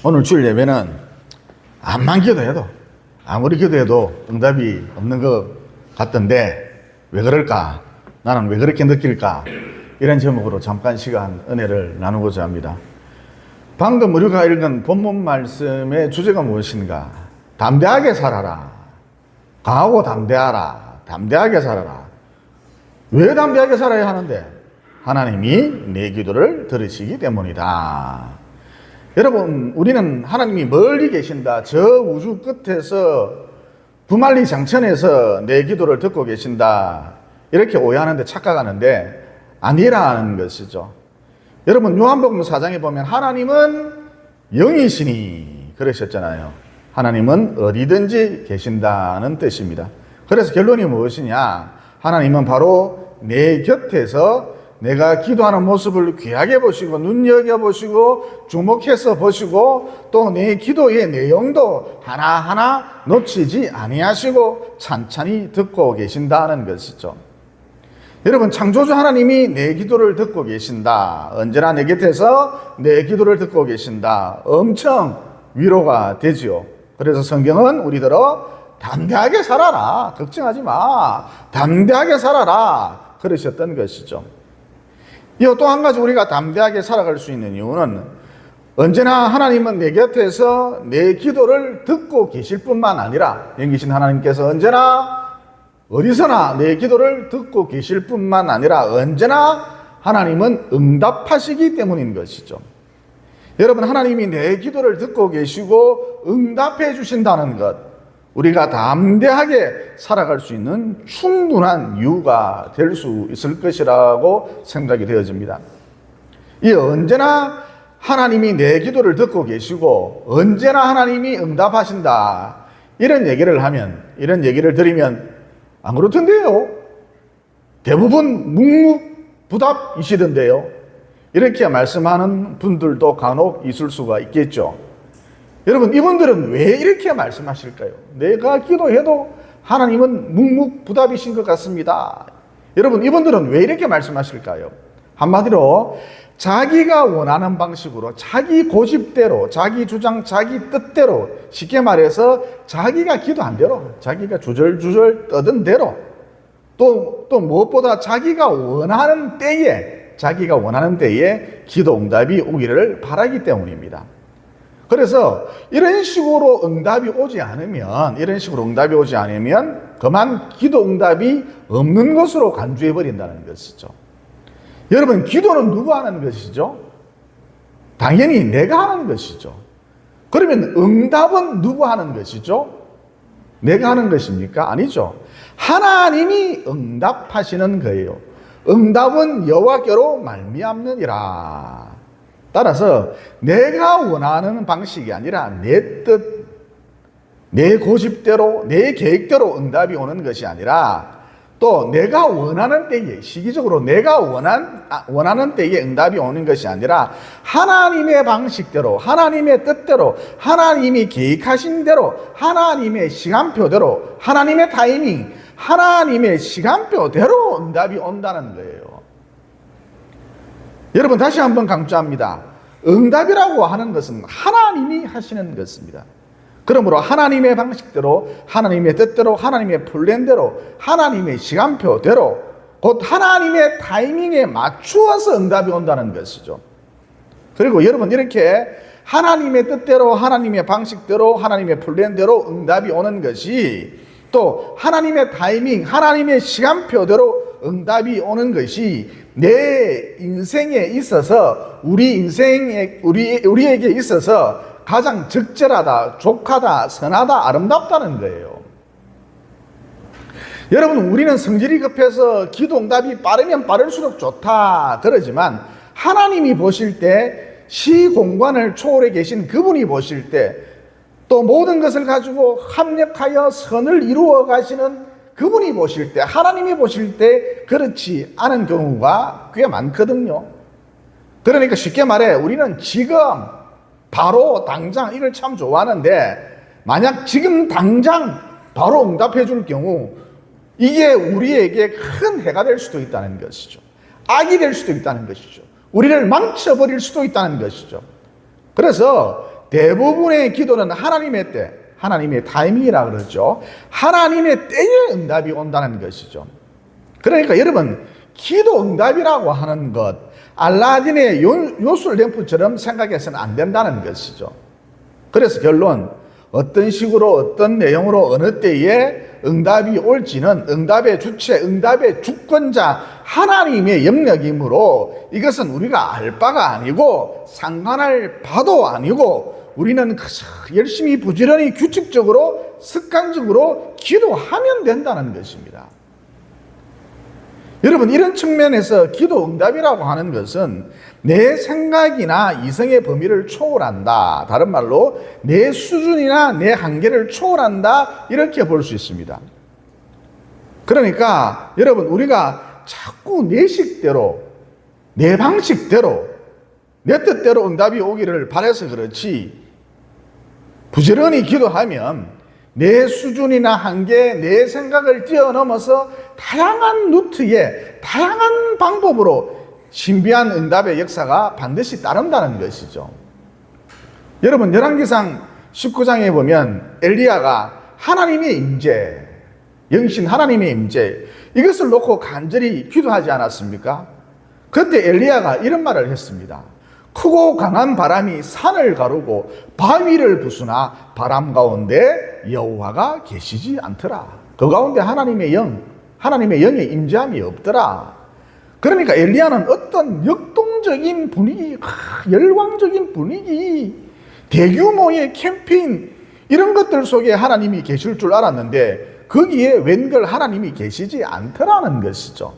오늘 주일 예배는 암만 기도해도 아무리 기도해도 응답이 없는 것 같던데 왜 그럴까? 나는 왜 그렇게 느낄까? 이런 제목으로 잠깐 시간 은혜를 나누고자 합니다. 방금 우리가 읽은 본문 말씀의 주제가 무엇인가? 담대하게 살아라. 강하고 담대하라. 담대하게 살아라. 왜 담대하게 살아야 하는데? 하나님이 내 기도를 들으시기 때문이다. 여러분, 우리는 하나님이 멀리 계신다, 저 우주 끝에서 부말리 장천에서 내 기도를 듣고 계신다, 이렇게 오해하는데 착각하는데 아니라는 것이죠. 여러분, 요한복음 4장에 보면 하나님은 영이시니 그러셨잖아요. 하나님은 어디든지 계신다는 뜻입니다. 그래서 결론이 무엇이냐? 하나님은 바로 내 곁에서 내가 기도하는 모습을 귀하게 보시고 눈여겨보시고 주목해서 보시고 또 내 기도의 내용도 하나하나 놓치지 아니하시고 찬찬히 듣고 계신다는 것이죠. 여러분, 창조주 하나님이 내 기도를 듣고 계신다. 언제나 내 곁에서 내 기도를 듣고 계신다. 엄청 위로가 되지요. 그래서 성경은 우리들어 담대하게 살아라. 걱정하지 마. 담대하게 살아라. 그러셨던 것이죠. 또 한 가지 우리가 담대하게 살아갈 수 있는 이유는 언제나 하나님은 내 곁에서 내 기도를 듣고 계실 뿐만 아니라 영이신 하나님께서 언제나 어디서나 내 기도를 듣고 계실 뿐만 아니라 언제나 하나님은 응답하시기 때문인 것이죠. 여러분, 하나님이 내 기도를 듣고 계시고 응답해 주신다는 것, 우리가 담대하게 살아갈 수 있는 충분한 이유가 될 수 있을 것이라고 생각이 되어집니다. 이 언제나 하나님이 내 기도를 듣고 계시고 언제나 하나님이 응답하신다, 이런 얘기를 하면, 이런 얘기를 들으면 안 그렇던데요? 대부분 묵묵부답이시던데요? 이렇게 말씀하는 분들도 간혹 있을 수가 있겠죠. 여러분, 이분들은 왜 이렇게 말씀하실까요? 내가 기도해도 하나님은 묵묵부답이신 것 같습니다. 여러분, 이분들은 왜 이렇게 말씀하실까요? 한마디로 자기가 원하는 방식으로, 자기 고집대로, 자기 주장, 자기 뜻대로, 쉽게 말해서 자기가 기도한 대로, 자기가 주절주절 떠든 대로, 또 무엇보다 자기가 원하는 때에 기도 응답이 오기를 바라기 때문입니다. 그래서 이런 식으로 응답이 오지 않으면 그만 기도 응답이 없는 것으로 간주해 버린다는 것이죠. 여러분, 기도는 누가 하는 것이죠? 당연히 내가 하는 것이죠. 그러면 응답은 누가 하는 것이죠? 내가 하는 것입니까? 아니죠. 하나님이 응답하시는 거예요. 응답은 여호와께로 말미암느니라. 따라서 내가 원하는 방식이 아니라 내 뜻, 내 고집대로, 내 계획대로 응답이 오는 것이 아니라 또 내가 원하는 때에, 시기적으로 내가 원하는 때에 응답이 오는 것이 아니라 하나님의 방식대로, 하나님의 뜻대로, 하나님이 계획하신 대로, 하나님의 시간표대로, 하나님의 타이밍, 하나님의 시간표대로 응답이 온다는 거예요. 여러분, 다시 한번 강조합니다. 응답이라고 하는 것은 하나님이 하시는 것입니다. 그러므로 하나님의 방식대로, 하나님의 뜻대로, 하나님의 플랜대로, 하나님의 시간표대로, 곧 하나님의 타이밍에 맞추어서 응답이 온다는 것이죠. 그리고 여러분, 이렇게 하나님의 뜻대로, 하나님의 방식대로, 하나님의 플랜대로 응답이 오는 것이, 또 하나님의 타이밍, 하나님의 시간표대로 응답이 오는 것이 내 인생에 있어서, 우리에게 있어서 가장 적절하다, 족하다, 선하다, 아름답다는 거예요. 여러분, 우리는 성질이 급해서 기도 응답이 빠르면 빠를수록 좋다 그러지만 하나님이 보실 때, 시공간을 초월해 계신 그분이 보실 때, 또 모든 것을 가지고 합력하여 선을 이루어 가시는 그분이 보실 때, 하나님이 보실 때 그렇지 않은 경우가 꽤 많거든요. 그러니까 쉽게 말해 우리는 지금 바로 당장 이걸 참 좋아하는데, 만약 지금 당장 바로 응답해 줄 경우 이게 우리에게 큰 해가 될 수도 있다는 것이죠. 악이 될 수도 있다는 것이죠. 우리를 망쳐버릴 수도 있다는 것이죠. 그래서 대부분의 기도는 하나님의 때, 하나님의 타이밍이라 그러죠. 하나님의 때에 응답이 온다는 것이죠. 그러니까 여러분, 기도 응답이라고 하는 것, 알라딘의 요술 램프처럼 생각해서는 안 된다는 것이죠. 그래서 결론, 어떤 식으로 어떤 내용으로 어느 때에 응답이 올지는 응답의 주체, 응답의 주권자 하나님의 영역이므로 이것은 우리가 알 바가 아니고 상관할 바도 아니고 우리는 열심히 부지런히 규칙적으로 습관적으로 기도하면 된다는 것입니다. 여러분, 이런 측면에서 기도 응답이라고 하는 것은 내 생각이나 이성의 범위를 초월한다. 다른 말로 내 수준이나 내 한계를 초월한다. 이렇게 볼 수 있습니다. 그러니까 여러분, 우리가 자꾸 내 식대로, 내 방식대로, 내 뜻대로 응답이 오기를 바라서 그렇지, 부지런히 기도하면 내 수준이나 한계, 내 생각을 뛰어넘어서 다양한 루트에 다양한 방법으로 신비한 응답의 역사가 반드시 따른다는 것이죠. 여러분, 열왕기상 19장에 보면 엘리야가 하나님의 임재, 영신 하나님의 임재, 이것을 놓고 간절히 기도하지 않았습니까? 그때 엘리야가 이런 말을 했습니다. 크고 강한 바람이 산을 가르고 바위를 부수나 바람 가운데 여호와가 계시지 않더라. 그 가운데 하나님의 영의 임재함이 없더라. 그러니까 엘리야는 어떤 역동적인 분위기, 열광적인 분위기, 대규모의 캠페인 이런 것들 속에 하나님이 계실 줄 알았는데 거기에 웬걸 하나님이 계시지 않더라는 것이죠.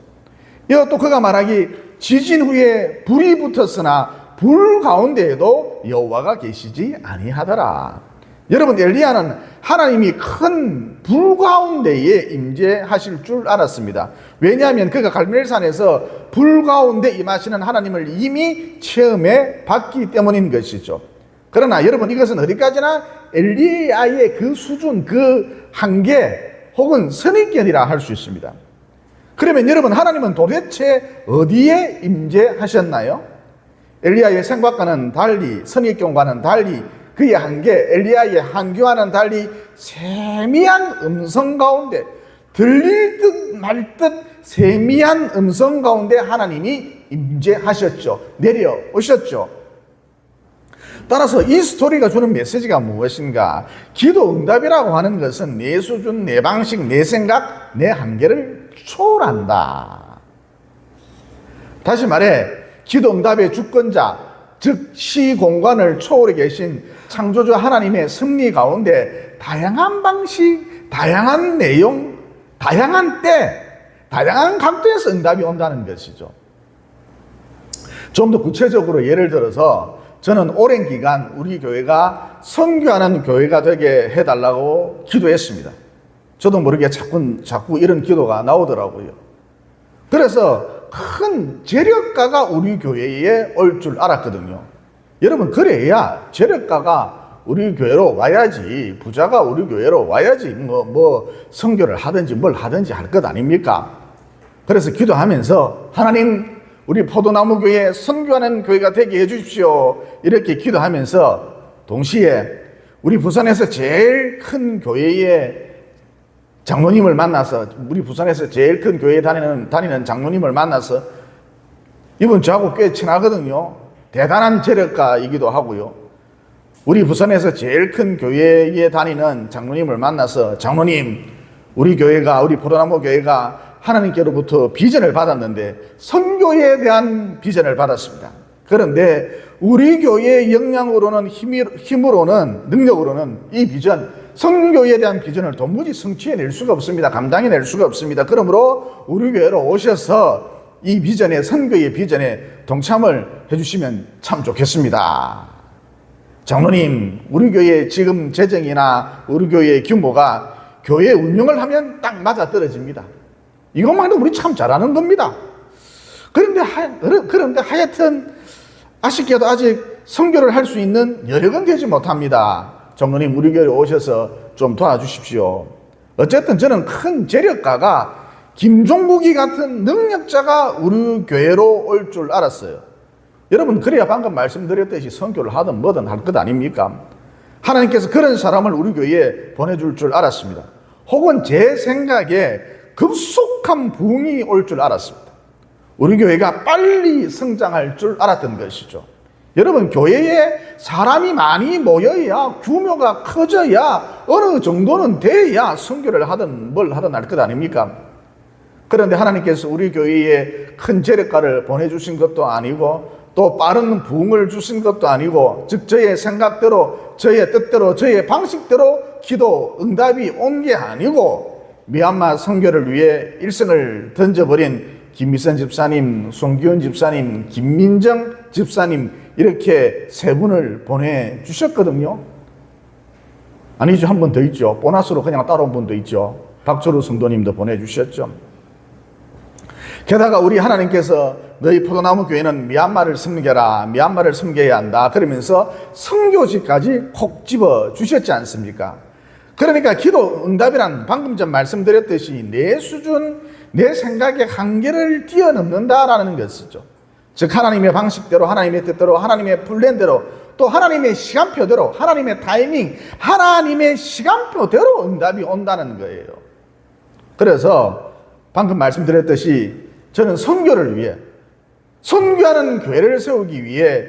또 그가 말하기, 지진 후에 불이 붙었으나 불 가운데에도 여호와가 계시지 아니하더라. 여러분, 엘리야는 하나님이 큰 불 가운데에 임재하실 줄 알았습니다. 왜냐하면 그가 갈멜산에서 불 가운데 임하시는 하나님을 이미 체험해 봤기 때문인 것이죠. 그러나 여러분, 이것은 어디까지나 엘리야의 그 수준, 그 한계 혹은 선입견이라 할 수 있습니다. 그러면 여러분, 하나님은 도대체 어디에 임재하셨나요? 엘리야의 생각과는 달리, 선입견과는 달리, 그의 한계, 엘리야의 한계와는 달리 세미한 음성 가운데, 들릴 듯 말 듯 세미한 음성 가운데 하나님이 임재하셨죠. 내려오셨죠. 따라서 이 스토리가 주는 메시지가 무엇인가? 기도 응답이라고 하는 것은 내 수준, 내 방식, 내 생각, 내 한계를 초월한다. 다시 말해, 기도 응답의 주권자, 즉 시공간을 초월해 계신 창조주 하나님의 섭리 가운데 다양한 방식, 다양한 내용, 다양한 때, 다양한 각도에서 응답이 온다는 것이죠. 좀 더 구체적으로 예를 들어서 저는 오랜 기간 우리 교회가 선교하는 교회가 되게 해달라고 기도했습니다. 저도 모르게 자꾸 이런 기도가 나오더라고요. 그래서 큰 재력가가 우리 교회에 올 줄 알았거든요. 여러분, 그래야 재력가가 우리 교회로 와야지, 부자가 우리 교회로 와야지 선교를 하든지 뭘 하든지 할 것 아닙니까? 그래서 기도하면서 하나님, 우리 포도나무 교회 선교하는 교회가 되게 해주십시오. 이렇게 기도하면서 동시에 우리 부산에서 제일 큰 교회의 장로님을 만나서, 우리 부산에서 제일 큰 교회에 다니는 장로님을 만나서, 이분 저하고 꽤 친하거든요. 대단한 재력가이기도 하고요. 우리 부산에서 제일 큰 교회에 다니는 장로님을 만나서, 장로님, 우리 교회가, 우리 포도나무 교회가 하나님께로부터 비전을 받았는데 선교에 대한 비전을 받았습니다. 그런데 우리 교회의 역량으로는, 힘으로는, 능력으로는 이 비전, 선교에 대한 비전을 도무지 성취해낼 수가 없습니다. 감당해낼 수가 없습니다. 그러므로 우리 교회로 오셔서 이 비전에, 선교의 비전에 동참을 해주시면 참 좋겠습니다. 장로님, 우리 교회 지금 재정이나 우리 교회의 규모가 교회 운영을 하면 딱 맞아 떨어집니다. 이것만 해도 우리 참 잘하는 겁니다. 그런데 하여튼 아쉽게도 아직 선교를 할 수 있는 여력은 되지 못합니다. 장로님, 우리 교회에 오셔서 좀 도와주십시오. 어쨌든 저는 큰 재력가가 김종국이 같은 능력자가 우리 교회로 올 줄 알았어요. 여러분, 그래야 방금 말씀드렸듯이 선교를 하든 뭐든 할 것 아닙니까? 하나님께서 그런 사람을 우리 교회에 보내줄 줄 알았습니다. 혹은 제 생각에 급속한 부흥이 올 줄 알았습니다. 우리 교회가 빨리 성장할 줄 알았던 것이죠. 여러분, 교회에 사람이 많이 모여야, 규모가 커져야, 어느 정도는 돼야 선교를 하든 뭘 하든 할 것 아닙니까? 그런데 하나님께서 우리 교회에 큰 재력가를 보내주신 것도 아니고 또 빠른 부흥을 주신 것도 아니고, 즉 저의 생각대로, 저의 뜻대로, 저의 방식대로 기도 응답이 온 게 아니고, 미얀마 선교를 위해 일생을 던져버린 김미선 집사님, 송기훈 집사님, 김민정 집사님, 이렇게 세 분을 보내주셨거든요. 아니죠, 한 분 더 있죠. 보너스로 그냥 따라온 분도 있죠. 박철우 성도님도 보내주셨죠. 게다가 우리 하나님께서 너희 포도나무 교회는 미얀마를 섬겨라, 미얀마를 섬겨야 한다 그러면서 선교지까지 콕 집어 주셨지 않습니까? 그러니까 기도 응답이란 방금 전 말씀드렸듯이 내 수준, 내 생각의 한계를 뛰어넘는다라는 것이죠. 즉 하나님의 방식대로, 하나님의 뜻대로, 하나님의 플랜대로, 또 하나님의 시간표대로, 하나님의 타이밍, 하나님의 시간표대로 응답이 온다는 거예요. 그래서 방금 말씀드렸듯이 저는 선교를 위해, 선교하는 교회를 세우기 위해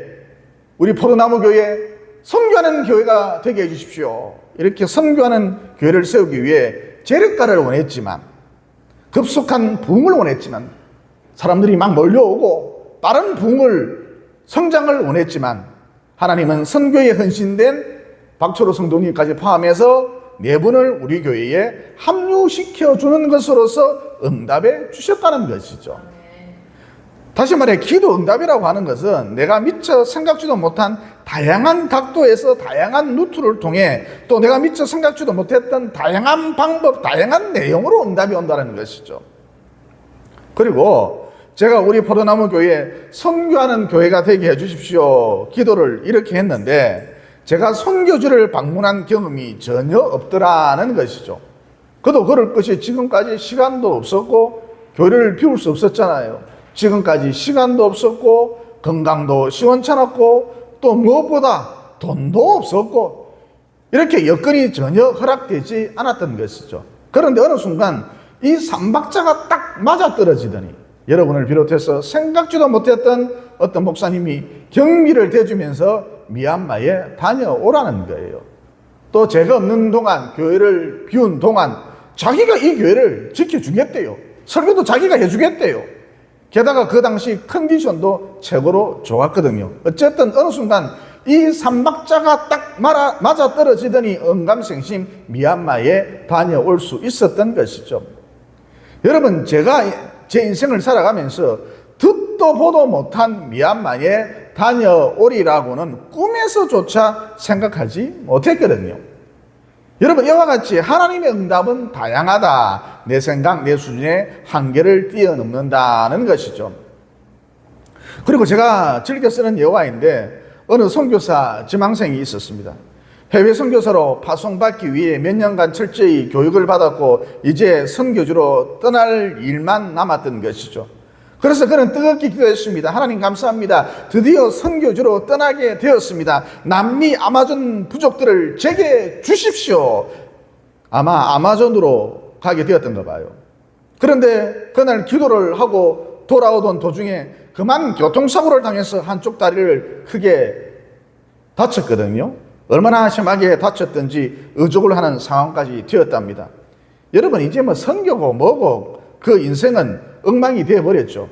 우리 포도나무 교회 선교하는 교회가 되게 해주십시오. 이렇게 선교하는 교회를 세우기 위해 재력가를 원했지만, 급속한 부흥을 원했지만, 사람들이 막 몰려오고 빠른 부흥을, 성장을 원했지만, 하나님은 선교에 헌신된 박철호 성도님까지 포함해서 네 분을 우리 교회에 합류시켜주는 것으로서 응답해 주셨다는 것이죠. 다시 말해 기도 응답이라고 하는 것은 내가 미처 생각지도 못한 다양한 각도에서 다양한 루트를 통해 또 내가 미처 생각지도 못했던 다양한 방법, 다양한 내용으로 응답이 온다는 것이죠. 그리고 제가 우리 포도나무 교회에 선교하는 교회가 되게 해주십시오 기도를 이렇게 했는데, 제가 선교지를 방문한 경험이 전혀 없더라는 것이죠. 그도 그럴 것이 지금까지 시간도 없었고 교회를 비울 수 없었잖아요. 지금까지 시간도 없었고 건강도 시원찮았고 또 무엇보다 돈도 없었고 이렇게 여건이 전혀 허락되지 않았던 것이죠. 그런데 어느 순간 이 삼박자가 딱 맞아떨어지더니 여러분을 비롯해서 생각지도 못했던 어떤 목사님이 경비를 대주면서 미얀마에 다녀오라는 거예요. 또 제가 없는 동안, 교회를 비운 동안 자기가 이 교회를 지켜주겠대요. 설교도 자기가 해주겠대요. 게다가 그 당시 컨디션도 최고로 좋았거든요. 어쨌든 어느 순간 이 삼박자가 딱 맞아떨어지더니 언감생심 미얀마에 다녀올 수 있었던 것이죠. 여러분, 제가 제 인생을 살아가면서 듣도 보도 못한 미얀마에 다녀오리라고는 꿈에서조차 생각하지 못했거든요. 여러분, 이와 같이 하나님의 응답은 다양하다. 내 생각, 내 수준의 한계를 뛰어넘는다는 것이죠. 그리고 제가 즐겨 쓰는 예화인데, 어느 선교사 지망생이 있었습니다. 해외 선교사로 파송받기 위해 몇 년간 철저히 교육을 받았고 이제 선교지로 떠날 일만 남았던 것이죠. 그래서 그는 뜨겁게 기도했습니다. 하나님 감사합니다. 드디어 선교지로 떠나게 되었습니다. 남미 아마존 부족들을 제게 주십시오. 아마 아마존으로 가게 되었던가 봐요. 그런데 그날 기도를 하고 돌아오던 도중에 그만 교통사고를 당해서 한쪽 다리를 크게 다쳤거든요. 얼마나 심하게 다쳤던지 의족을 하는 상황까지 되었답니다. 여러분, 이제 뭐 선교고 뭐고 그 인생은 엉망이 되어버렸죠.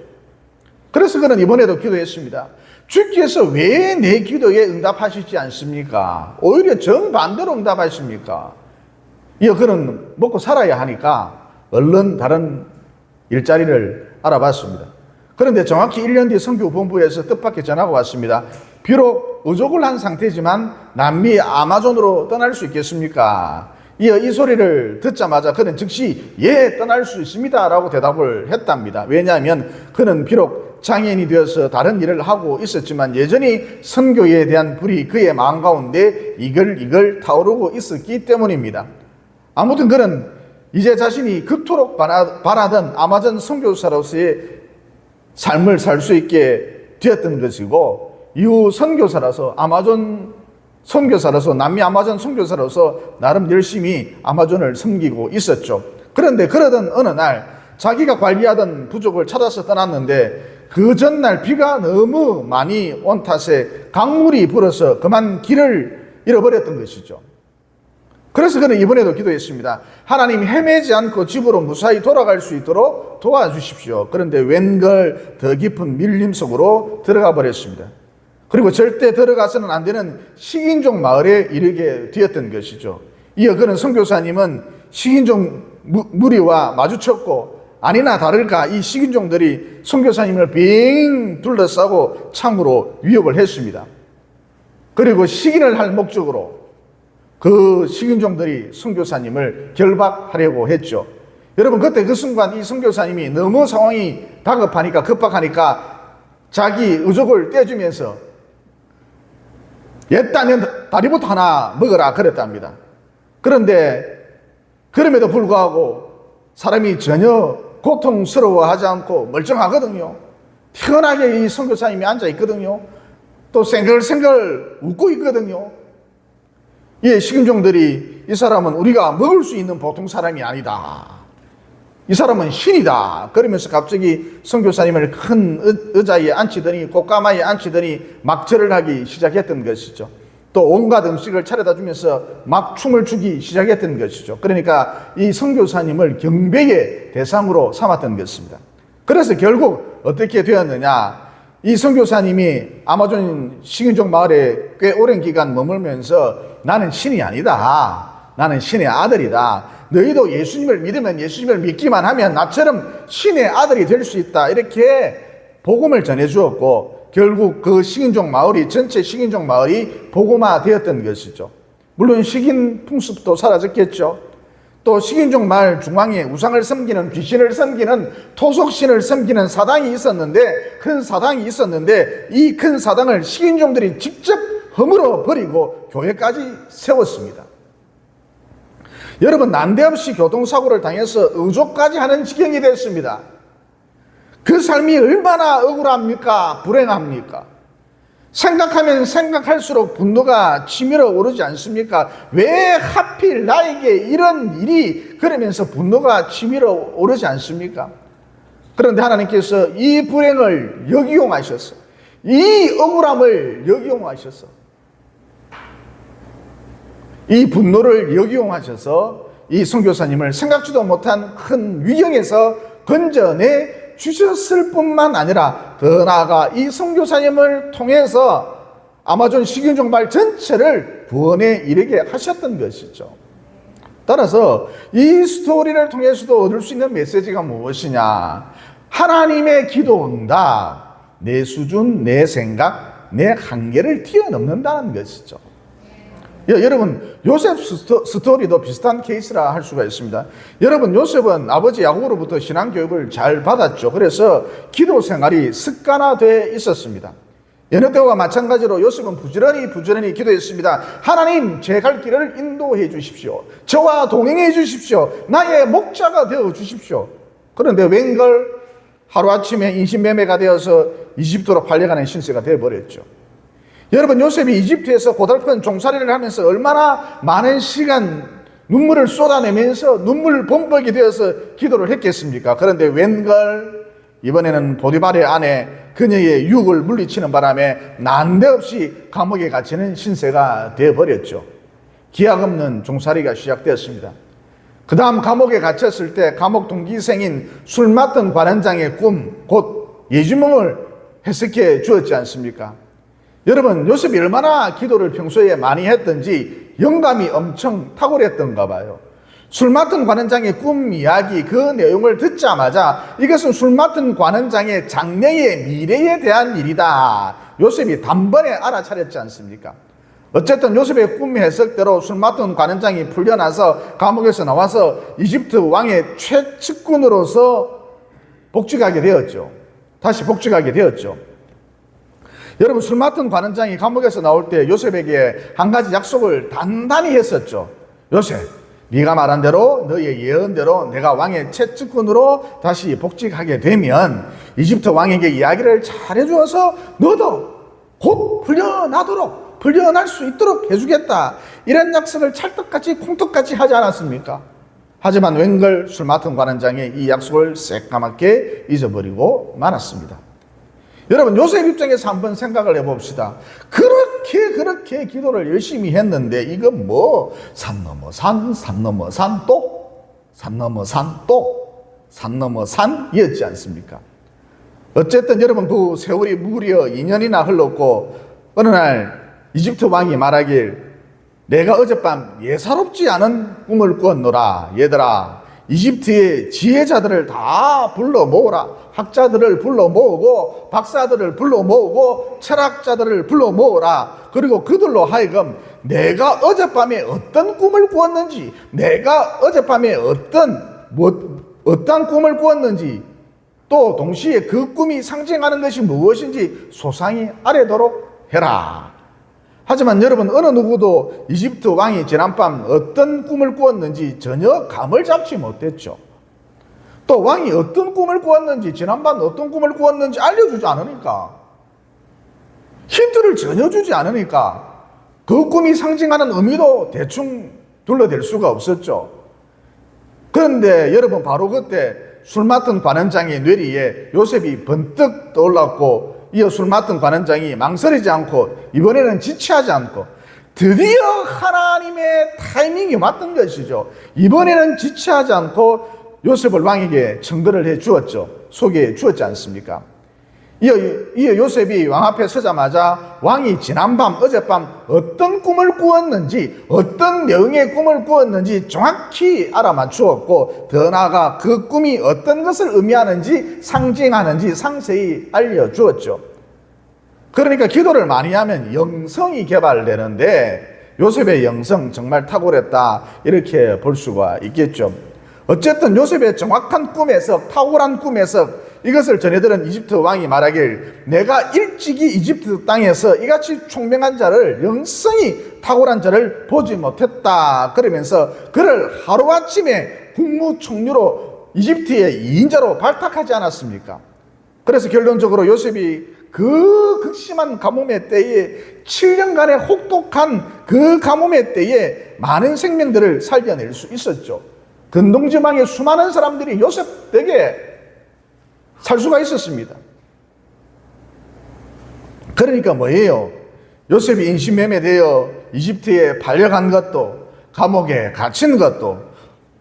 그래서 그는 이번에도 기도했습니다. 주께서 왜 내 기도에 응답하시지 않습니까? 오히려 정반대로 응답하십니까? 이어 그는 먹고 살아야 하니까 얼른 다른 일자리를 알아봤습니다. 그런데 정확히 1년 뒤 선교본부에서 뜻밖의 전화가 왔습니다. 비록 의족을 한 상태지만 남미 아마존으로 떠날 수 있겠습니까? 이어 이 소리를 듣자마자 그는 즉시 예, 떠날 수 있습니다 라고 대답을 했답니다. 왜냐하면 그는 비록 장애인이 되어서 다른 일을 하고 있었지만 여전히 선교에 대한 불이 그의 마음 가운데 이글이글 타오르고 있었기 때문입니다. 아무튼 그는 이제 자신이 그토록 바라던 아마존 선교사로서의 삶을 살 수 있게 되었던 것이고, 이후 선교사라서 아마존 선교사로서, 남미 아마존 선교사로서 나름 열심히 아마존을 섬기고 있었죠. 그런데 그러던 어느 날 자기가 관리하던 부족을 찾아서 떠났는데 그 전날 비가 너무 많이 온 탓에 강물이 불어서 그만 길을 잃어버렸던 것이죠. 그래서 그는 이번에도 기도했습니다. 하나님, 헤매지 않고 집으로 무사히 돌아갈 수 있도록 도와주십시오. 그런데 웬걸 더 깊은 밀림 속으로 들어가 버렸습니다. 그리고 절대 들어가서는 안 되는 식인종 마을에 이르게 되었던 것이죠. 이어 그는 선교사님은 식인종 무리와 마주쳤고, 아니나 다를까 이 식인종들이 선교사님을 빙 둘러싸고 참으로 위협을 했습니다. 그리고 식인을 할 목적으로 그 식인종들이 선교사님을 결박하려고 했죠. 여러분, 그때 그 순간 이 선교사님이 너무 상황이 다급하니까, 급박하니까 자기 의족을 떼주면서 옛다는 다리부터 하나 먹어라 그랬답니다. 그런데 그럼에도 불구하고 사람이 전혀 고통스러워하지 않고 멀쩡하거든요. 편하게 이 선교사님이 앉아 있거든요. 또 생글생글 웃고 있거든요. 이 식인종들이 이 사람은 우리가 먹을 수 있는 보통 사람이 아니다, 이 사람은 신이다 그러면서 갑자기 선교사님을 큰 의자에 앉히더니, 꽃가마에 앉히더니 막 절을 하기 시작했던 것이죠. 또 온갖 음식을 차려다 주면서 막 춤을 추기 시작했던 것이죠. 그러니까 이 선교사님을 경배의 대상으로 삼았던 것입니다. 그래서 결국 어떻게 되었느냐, 이 선교사님이 아마존 식인종 마을에 꽤 오랜 기간 머물면서 나는 신이 아니다, 나는 신의 아들이다, 너희도 예수님을 믿으면, 예수님을 믿기만 하면 나처럼 신의 아들이 될 수 있다, 이렇게 복음을 전해 주었고, 결국 그 식인종 마을이, 전체 식인종 마을이 복음화 되었던 것이죠. 물론 식인 풍습도 사라졌겠죠. 또 식인종 마을 중앙에 우상을 섬기는, 귀신을 섬기는, 토속신을 섬기는 사당이 있었는데, 큰 사당이 있었는데 이 큰 사당을 식인종들이 직접 허물어 버리고 교회까지 세웠습니다. 여러분, 난데없이 교통사고를 당해서 의족까지 하는 지경이 됐습니다. 그 삶이 얼마나 억울합니까? 불행합니까? 생각하면 생각할수록 분노가 치밀어 오르지 않습니까? 왜 하필 나에게 이런 일이, 그러면서 분노가 치밀어 오르지 않습니까? 그런데 하나님께서 이 불행을 역이용하셔서, 이 억울함을 역이용하셔서, 이 분노를 역이용하셔서 이 선교사님을 생각지도 못한 큰 위경에서 건져내 주셨을 뿐만 아니라, 더 나아가 이 선교사님을 통해서 아마존 식인종 마을 전체를 구원에 이르게 하셨던 것이죠. 따라서 이 스토리를 통해서도 얻을 수 있는 메시지가 무엇이냐, 하나님의 기도 응답, 내 수준, 내 생각, 내 한계를 뛰어넘는다는 것이죠. 여러분, 요셉 스토리도 비슷한 케이스라 할 수가 있습니다. 여러분, 요셉은 아버지 야곱으로부터 신앙교육을 잘 받았죠. 그래서 기도 생활이 습관화되어 있었습니다. 여느 때와 마찬가지로 요셉은 부지런히 기도했습니다. 하나님, 제 갈 길을 인도해 주십시오. 저와 동행해 주십시오. 나의 목자가 되어 주십시오. 그런데 웬걸 하루아침에 인신매매가 되어서 이집트로 팔려가는 신세가 되어버렸죠. 여러분, 요셉이 이집트에서 고달픈 종살이를 하면서 얼마나 많은 시간 눈물을 쏟아내면서 눈물 범벅이 되어서 기도를 했겠습니까? 그런데 웬걸 이번에는 보디발의 아내 그녀의 유혹을 물리치는 바람에 난데없이 감옥에 갇히는 신세가 되어버렸죠. 기약 없는 종살이가 시작되었습니다. 그 다음 감옥에 갇혔을 때 감옥 동기생인 술 맡던 관원장의 꿈, 곧 예지몽을 해석해 주었지 않습니까? 여러분, 요셉이 얼마나 기도를 평소에 많이 했던지 영감이 엄청 탁월했던가 봐요. 술 맡은 관원장의 꿈 이야기, 그 내용을 듣자마자 이것은 술 맡은 관원장의 장래의 미래에 대한 일이다, 요셉이 단번에 알아차렸지 않습니까? 어쨌든 요셉의 꿈 해석대로 술 맡은 관원장이 풀려나서 감옥에서 나와서 이집트 왕의 최측근으로서 복직하게 되었죠. 다시 복직하게 되었죠. 여러분, 술 맡은 관원장이 감옥에서 나올 때 요셉에게 한 가지 약속을 단단히 했었죠. 요셉, 네가 말한 대로 너의 예언대로 내가 왕의 채찍꾼으로 다시 복직하게 되면 이집트 왕에게 이야기를 잘해 주어서 너도 곧 풀려날 수 있도록 해주겠다. 이런 약속을 찰떡같이 콩떡같이 하지 않았습니까? 하지만 웬걸 술 맡은 관원장이 이 약속을 새까맣게 잊어버리고 말았습니다. 여러분, 요셉 입장에서 한번 생각을 해봅시다. 그렇게 기도를 열심히 했는데 이건 뭐 산 넘어 산, 산 넘어 산 또, 산 넘어 산 또, 산 넘어 산이었지 않습니까? 어쨌든 여러분, 그 세월이 무려 2년이나 흘렀고 어느 날 이집트 왕이 말하길 내가 어젯밤 예사롭지 않은 꿈을 꾸었노라. 얘들아, 이집트의 지혜자들을 다 불러 모으라. 학자들을 불러 모으고 박사들을 불러 모으고 철학자들을 불러 모으라. 그리고 그들로 하여금 내가 어젯밤에 어떤 꿈을 꾸었는지, 내가 어젯밤에 어떤 꿈을 꾸었는지, 또 동시에 그 꿈이 상징하는 것이 무엇인지 소상히 알아도록 해라. 하지만 여러분, 어느 누구도 이집트 왕이 지난밤 어떤 꿈을 꾸었는지 전혀 감을 잡지 못했죠. 또 왕이 어떤 꿈을 꾸었는지, 지난밤 어떤 꿈을 꾸었는지 알려주지 않으니까, 힌트를 전혀 주지 않으니까 그 꿈이 상징하는 의미도 대충 둘러댈 수가 없었죠. 그런데 여러분, 바로 그때 술 맡은 관원장의 뇌리에 요셉이 번뜩 떠올랐고, 이어 술 맡은 관원장이 망설이지 않고 이번에는 지체하지 않고 드디어 하나님의 타이밍이 왔던 것이죠. 이번에는 지체하지 않고 요셉을 왕에게 증거를 해 주었죠. 소개해 주었지 않습니까? 이어 요셉이 왕 앞에 서자마자 왕이 지난밤 어젯밤 어떤 꿈을 꾸었는지, 어떤 내용의 꿈을 꾸었는지 정확히 알아맞추었고, 더 나아가 그 꿈이 어떤 것을 의미하는지 상징하는지 상세히 알려주었죠. 그러니까 기도를 많이 하면 영성이 개발되는데 요셉의 영성 정말 탁월했다, 이렇게 볼 수가 있겠죠. 어쨌든 요셉의 정확한 꿈 해석, 탁월한 꿈 해석, 이것을 전해들은 이집트 왕이 말하길 내가 일찍이 이집트 땅에서 이같이 총명한 자를, 영성이 탁월한 자를 보지 못했다. 그러면서 그를 하루아침에 국무총리로 이집트의 2인자로 발탁하지 않았습니까? 그래서 결론적으로 요셉이 그 극심한 가뭄의 때에 7년간의 혹독한 그 가뭄의 때에 많은 생명들을 살려낼 수 있었죠. 근동지방의 수많은 사람들이 요셉 댁에 살 수가 있었습니다. 그러니까 뭐예요? 요셉이 인신매매되어 이집트에 팔려간 것도, 감옥에 갇힌 것도,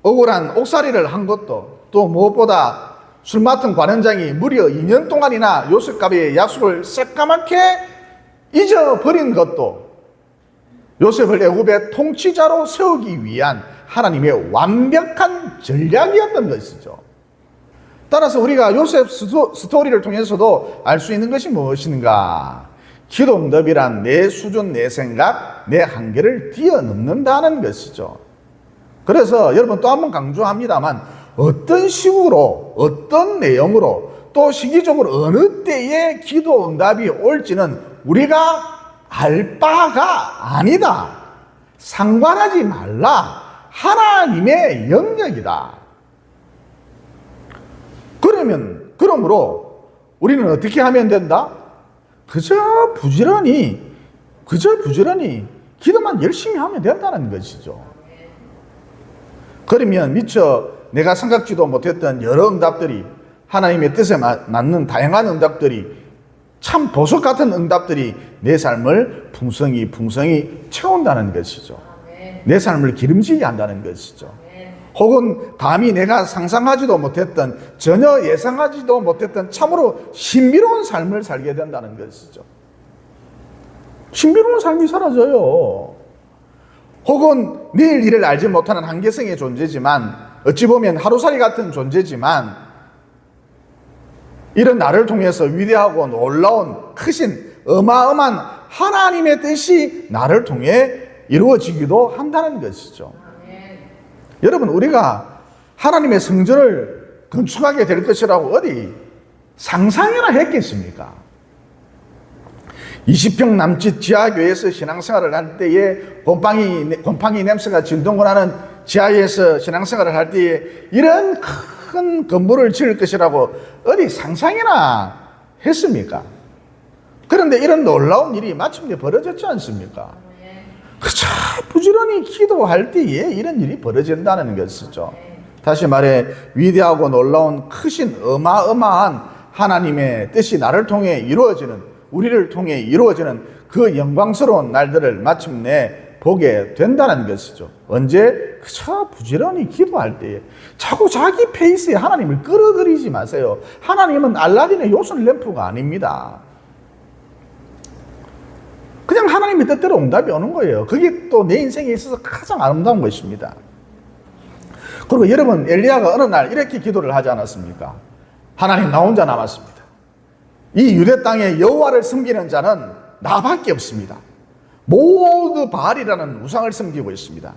억울한 옥살이를 한 것도, 또 무엇보다 술 맡은 관원장이 무려 2년 동안이나 요셉과의 약속을 새까맣게 잊어버린 것도 요셉을 애굽의 통치자로 세우기 위한 하나님의 완벽한 전략이었던 것이죠. 따라서 우리가 요셉 스토리를 통해서도 알 수 있는 것이 무엇인가? 기도 응답이란 내 수준, 내 생각, 내 한계를 뛰어넘는다는 것이죠. 그래서 여러분, 또 한 번 강조합니다만, 어떤 식으로, 어떤 내용으로, 또 시기적으로 어느 때에 기도 응답이 올지는 우리가 알 바가 아니다. 상관하지 말라. 하나님의 영역이다. 그러므로 우리는 어떻게 하면 된다? 그저 부지런히 기도만 열심히 하면 된다는 것이죠. 그러면 미처 내가 생각지도 못했던 여러 응답들이, 하나님의 뜻에 맞는 다양한 응답들이, 참 보석 같은 응답들이 내 삶을 풍성히 채운다는 것이죠. 내 삶을 기름지게 한다는 것이죠. 혹은 감히 내가 상상하지도 못했던, 전혀 예상하지도 못했던 참으로 신비로운 삶을 살게 된다는 것이죠. 신비로운 삶이 사라져요. 혹은 내일 일을 알지 못하는 한계성의 존재지만, 어찌 보면 하루살이 같은 존재지만, 이런 나를 통해서 위대하고 놀라운, 크신, 어마어마한 하나님의 뜻이 나를 통해 이루어지기도 한다는 것이죠. 여러분, 우리가 하나님의 성전을 건축하게 될 것이라고 어디 상상이나 했겠습니까? 20평 남짓 지하교회에서 신앙생활을 할 때에 곰팡이 냄새가 진동을 하는 지하에서 신앙생활을 할 때에 이런 큰 건물을 지을 것이라고 어디 상상이나 했습니까? 그런데 이런 놀라운 일이 마침내 벌어졌지 않습니까? 그저 부지런히 기도할 때에 이런 일이 벌어진다는 것이죠. 다시 말해 위대하고 놀라운 크신 어마어마한 하나님의 뜻이 나를 통해 이루어지는, 우리를 통해 이루어지는 그 영광스러운 날들을 마침내 보게 된다는 것이죠. 언제? 그저 부지런히 기도할 때에. 자꾸 자기 페이스에 하나님을 끌어들이지 마세요. 하나님은 알라딘의 요술 램프가 아닙니다. 그냥 하나님의 뜻대로 응답이 오는 거예요. 그게 또 내 인생에 있어서 가장 아름다운 것입니다. 그리고 여러분, 엘리야가 어느 날 이렇게 기도를 하지 않았습니까? 하나님, 나 혼자 남았습니다. 이 유대 땅에 여호와를 섬기는 자는 나밖에 없습니다. 모두 바알이라는 우상을 섬기고 있습니다.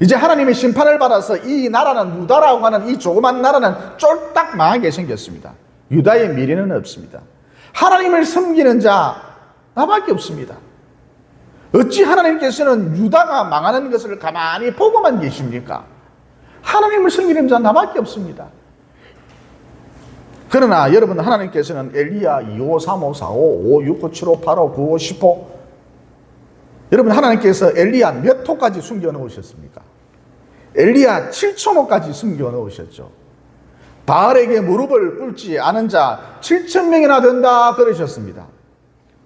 이제 하나님의 심판을 받아서 이 나라는, 유다라고 하는 이 조그만 나라는 쫄딱 망하게 생겼습니다. 유다의 미래는 없습니다. 하나님을 섬기는 자 나밖에 없습니다. 어찌 하나님께서는 유다가 망하는 것을 가만히 보고만 계십니까? 하나님을 섬기는 자 나밖에 없습니다. 그러나 여러분, 하나님께서는 엘리야 25, 35, 45, 5, 6, 9, 7, 5, 8, 5, 9, 5, 10호, 여러분, 하나님께서 엘리야 몇 호까지 숨겨 놓으셨습니까? 엘리야 7,000호까지 숨겨 놓으셨죠. 바알에게 무릎을 꿇지 않은 자 7,000명이나 된다 그러셨습니다.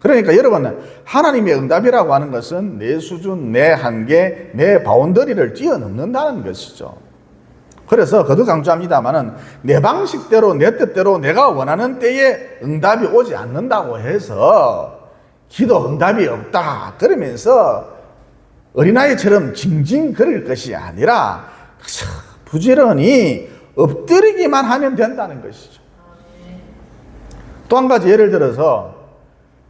그러니까 여러분, 하나님의 응답이라고 하는 것은 내 수준, 내 한계, 내 바운더리를 뛰어넘는다는 것이죠. 그래서 거듭 강조합니다마는 내 방식대로, 내 뜻대로, 내가 원하는 때에 응답이 오지 않는다고 해서 기도 응답이 없다 그러면서 어린아이처럼 징징 거릴 것이 아니라 부지런히 엎드리기만 하면 된다는 것이죠. 또 한 가지 예를 들어서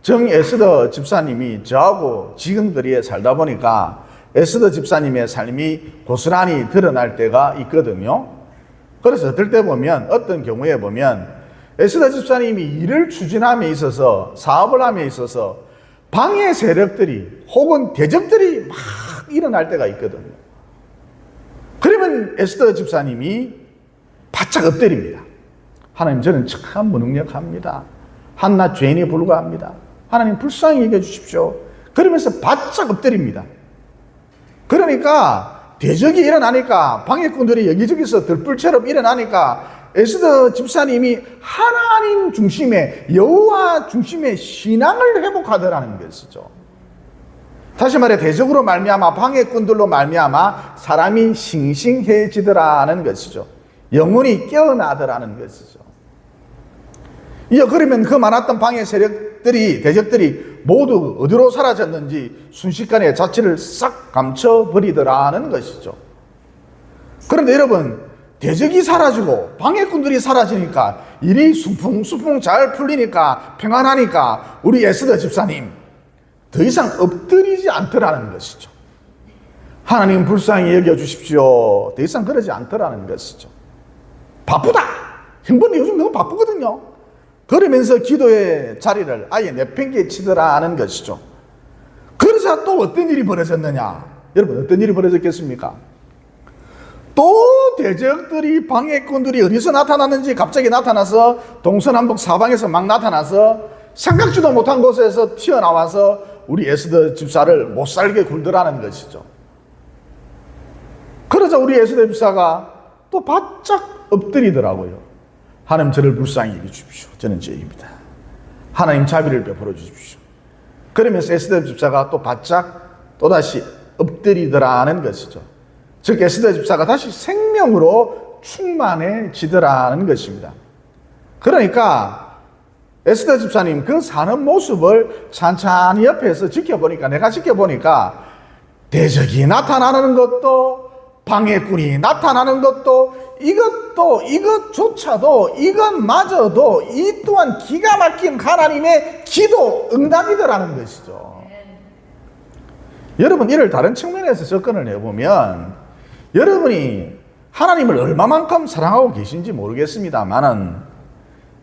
정 에스더 집사님이 저하고 지금 거리에 살다 보니까 에스더 집사님의 삶이 고스란히 드러날 때가 있거든요. 그래서 어떨 때 보면, 어떤 경우에 보면 에스더 집사님이 일을 추진함에 있어서, 사업을 함에 있어서 방해 세력들이 혹은 대적들이 막 일어날 때가 있거든요. 그러면 에스더 집사님이 바짝 엎드립니다. 하나님, 저는 참 무능력합니다. 한낱 죄인에 불과합니다. 하나님, 불쌍히 여겨 주십시오. 그러면서 바짝 엎드립니다. 그러니까 대적이 일어나니까, 방해꾼들이 여기저기서 들불처럼 일어나니까 에스더 집사님이 하나님 중심의, 여호와 중심의 신앙을 회복하더라는 것이죠. 다시 말해 대적으로 말미암아, 방해꾼들로 말미암아 사람이 싱싱해지더라는 것이죠. 영혼이 깨어나더라는 것이죠. 그러면 그 많았던 방해 세력들이, 대적들이 모두 어디로 사라졌는지 순식간에 자취를 싹 감춰버리더라는 것이죠. 그런데 여러분, 대적이 사라지고 방해꾼들이 사라지니까 일이 수풍수풍 잘 풀리니까, 평안하니까 우리 에스더 집사님 더 이상 엎드리지 않더라는 것이죠. 하나님 불쌍히 여겨주십시오. 더 이상 그러지 않더라는 것이죠. 바쁘다. 형부님 요즘 너무 바쁘거든요. 그러면서 기도의 자리를 아예 내팽개치더라는 것이죠. 그러자 또 어떤 일이 벌어졌느냐? 여러분, 어떤 일이 벌어졌겠습니까? 또 대적들이, 방해꾼들이 어디서 나타났는지 갑자기 나타나서 동서남북 사방에서 막 나타나서 생각지도 못한 곳에서 튀어나와서 우리 에스더 집사를 못살게 굴더라는 것이죠. 그러자 우리 에스더 집사가 또 바짝 엎드리더라고요. 하나님, 저를 불쌍히 여겨 주십시오. 저는 죄인입니다. 하나님 자비를 베풀어 주십시오. 그러면서 에스더 집사가 또 바짝 또다시 엎드리더라는 것이죠. 즉 에스더 집사가 다시 생명으로 충만해지더라는 것입니다. 그러니까 에스더 집사님 그 사는 모습을 찬찬히 옆에서 지켜보니까, 내가 지켜보니까 대적이 나타나는 것도, 방해꾼이 나타나는 것도, 이것조차도, 이것마저도 이 또한 기가 막힌 하나님의 기도 응답이더라는 것이죠. 여러분, 이를 다른 측면에서 접근을 해보면, 여러분이 하나님을 얼마만큼 사랑하고 계신지 모르겠습니다만은,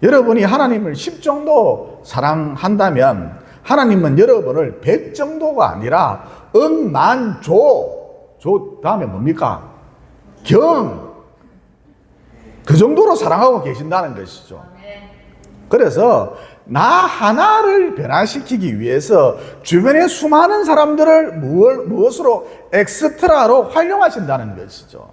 여러분이 하나님을 10 정도 사랑한다면 하나님은 여러분을 100 정도가 아니라 억만조, 조 다음에 뭡니까? 그 정도로 사랑하고 계신다는 것이죠. 그래서 나 하나를 변화시키기 위해서 주변의 수많은 사람들을 무엇으로 엑스트라로 활용하신다는 것이죠.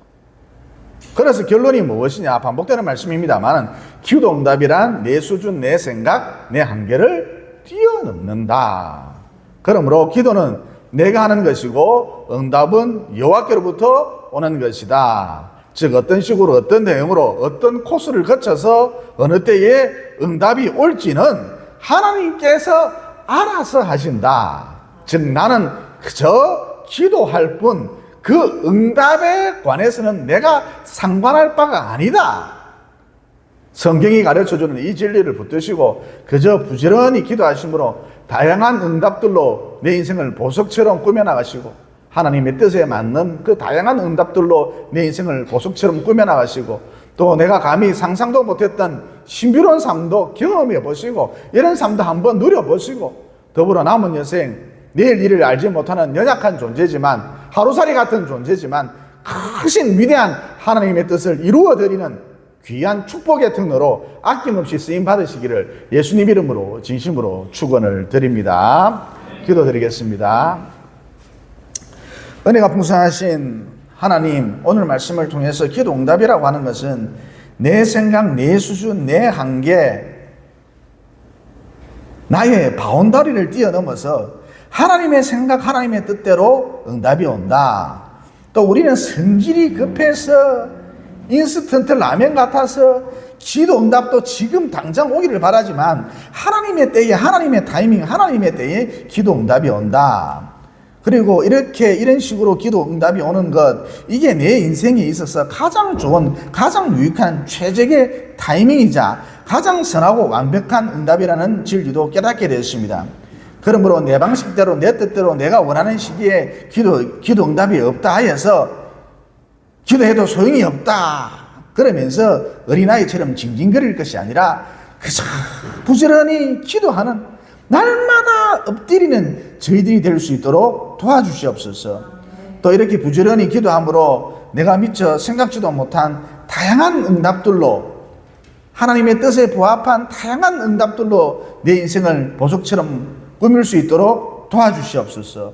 그래서 결론이 무엇이냐? 반복되는 말씀입니다만 기도 응답이란 내 수준, 내 생각, 내 한계를 뛰어넘는다. 그러므로 기도는 내가 하는 것이고 응답은 여호와께로부터 오는 것이다. 즉 어떤 식으로 어떤 내용으로 어떤 코스를 거쳐서 어느 때에 응답이 올지는 하나님께서 알아서 하신다. 즉 나는 그저 기도할 뿐 그 응답에 관해서는 내가 상관할 바가 아니다. 성경이 가르쳐주는 이 진리를 붙드시고 그저 부지런히 기도하심으로 다양한 응답들로 내 인생을 보석처럼 꾸며나가시고 하나님의 뜻에 맞는 그 다양한 응답들로 내 인생을 보석처럼 꾸며나가시고 또 내가 감히 상상도 못했던 신비로운 삶도 경험해 보시고 이런 삶도 한번 누려보시고 더불어 남은 여생 내일 일을 알지 못하는 연약한 존재지만 하루살이 같은 존재지만 크신 위대한 하나님의 뜻을 이루어드리는 귀한 축복의 통로로 아낌없이 쓰임 받으시기를 예수님 이름으로 진심으로 축원을 드립니다. 기도드리겠습니다. 은혜가 풍성하신 하나님, 오늘 말씀을 통해서 기도 응답이라고 하는 것은 내 생각, 내 수준, 내 한계, 나의 바운더리를 뛰어넘어서 하나님의 생각, 하나님의 뜻대로 응답이 온다. 또 우리는 성질이 급해서 인스턴트 라면 같아서 기도 응답도 지금 당장 오기를 바라지만 하나님의 때에, 하나님의 타이밍, 하나님의 때에 기도 응답이 온다. 그리고 이런 식으로 기도 응답이 오는 것, 이게 내 인생에 있어서 가장 좋은, 가장 유익한 최적의 타이밍이자 가장 선하고 완벽한 응답이라는 진리도 깨닫게 되었습니다. 그러므로 내 방식대로, 내 뜻대로, 내가 원하는 시기에 기도 응답이 없다 하여서 기도해도 소용이 없다 그러면서 어린아이처럼 징징거릴 것이 아니라 그저 부지런히 기도하는 날마다 엎드리는 저희들이 될 수 있도록 도와주시옵소서. 또 이렇게 부지런히 기도함으로 내가 미처 생각지도 못한 다양한 응답들로, 하나님의 뜻에 부합한 다양한 응답들로 내 인생을 보석처럼 꾸밀 수 있도록 도와주시옵소서.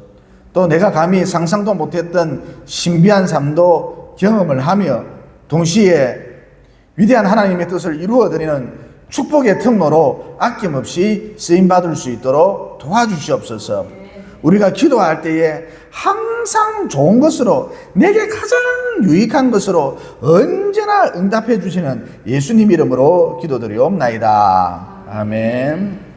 또 내가 감히 상상도 못했던 신비한 삶도 경험을 하며 동시에 위대한 하나님의 뜻을 이루어드리는 축복의 통로로 아낌없이 쓰임받을 수 있도록 도와주시옵소서. 우리가 기도할 때에 항상 좋은 것으로, 내게 가장 유익한 것으로 언제나 응답해 주시는 예수님 이름으로 기도드리옵나이다. 아멘.